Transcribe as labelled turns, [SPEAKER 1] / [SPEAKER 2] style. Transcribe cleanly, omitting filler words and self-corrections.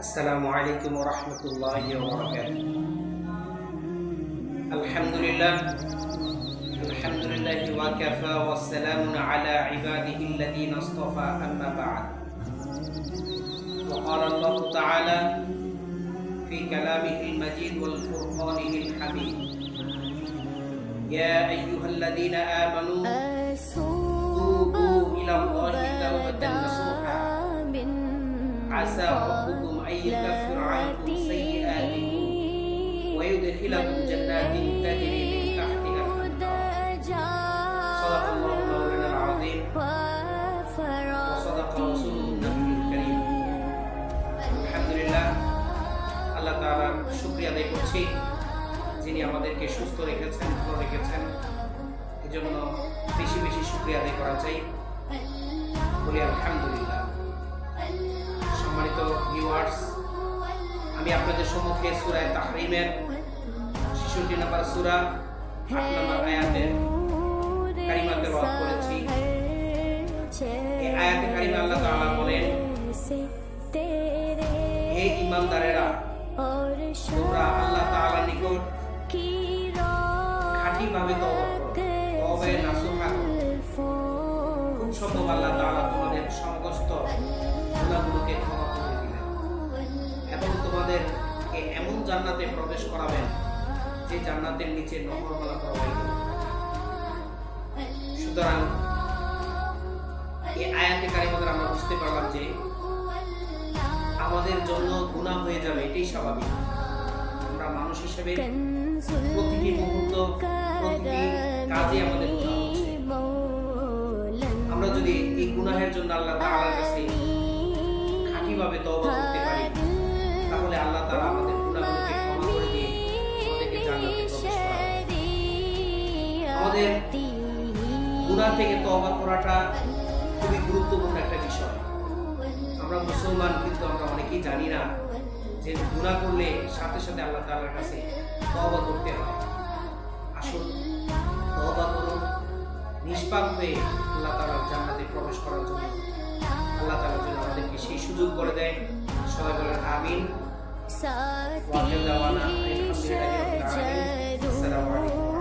[SPEAKER 1] السلام عليكم ورحمة الله وبركاته. الحمد لله وكفى والسلام على عباده الذين اصطفى أما بعد. وقال الله تعالى في كلامه المجيد والفرقانه الحميد: يا أيها الذين آمنوا توبوا إلى الله توبة نصوحا عسى ربكم أن يكفر عنكم سيئاتكم ويدخلكم جنات تجري من تحتها الأنهار. صدق الله مولانا العظيم وصدق رسوله النبي الكريم. আলহামদুলিল্লাহ, আল্লাহ তাআলার শুকরিয়া আদায় করছি যিনি আমাদেরকে সুস্থ রেখেছেন, ভালো রেখেছেন। এজন্য বেশি বেশি শুকরিয়া আদায় করা চাই, বলি আলহামদুলিল্লাহ। সম্মানিত ভিউয়ার্স, আমি আপনাদের সম্মুখে সূরা তাহরিমের 66 নম্বর সূরা 8 নম্বর আয়াতের কারিমা তেলাওয়াত করেছি। এই আয়াতে কারিমা আল্লাহ তাআলা বলেন, হে ঈমানদারেরা, তোমরা আল্লাহ তাআলার নিকট খাঁটিভাবে তওবা করো, তওবা নাসুহা করো। খুব সম্ভব আল্লাহ তাআলা তোমাদের সমস্ত গুনাহগুলোকে ক্ষমা করে দিবেন এবং তোমাদেরকে এমন জান্নাতে প্রবেশ করাবেন যে জান্নাতের নিচে নহরমালা প্রবাহিত। সুতরাং এই আয়াতে কারিমাতে আমরা বুঝতে পারলাম যে আমাদের জন্য গুনাহ হয়ে যাবে, এটাই স্বাভাবিক। আমরা মানুষ হিসেবে প্রতিটি মুহূর্ত, প্রতিটি কাজে আমাদের গুনাহ হচ্ছে। আমরা যদি এই গুনাহের জন্য আল্লাহ তাআলার কাছে খাঁটিভাবে তওবা করতে পারি, তাহলে আল্লাহ তাআলা আমাদের গুনাহগুলোকে ক্ষমা করে দিয়ে আমাদেরকে জান্নাতে প্রবেশ করাবেন। আমাদের গুনাহ থেকে তওবা করাটা খুবই গুরুত্বপূর্ণ একটা বিষয়। আমরা মুসলমান, কিন্তু আমরা অনেকেই জানি না যে গুনাহ করলে সাথে সাথে আল্লাহ তাআলার কাছে তওবা করতে হয়। আসুন তওবা করুন, নিষ্পাপ হয়ে আল্লাহ তাআলার জান্নাতে প্রবেশ করার জন্য আল্লাহ তাআলা যেন আমাদেরকে সেই সুযোগ করে দেয়। সবাই বলেন আমিন। ওয়া আখিরু দাওয়ানা আলহামদুলিল্লাহি রাব্বিল আলামিন। আসসালামু আলাইকুম।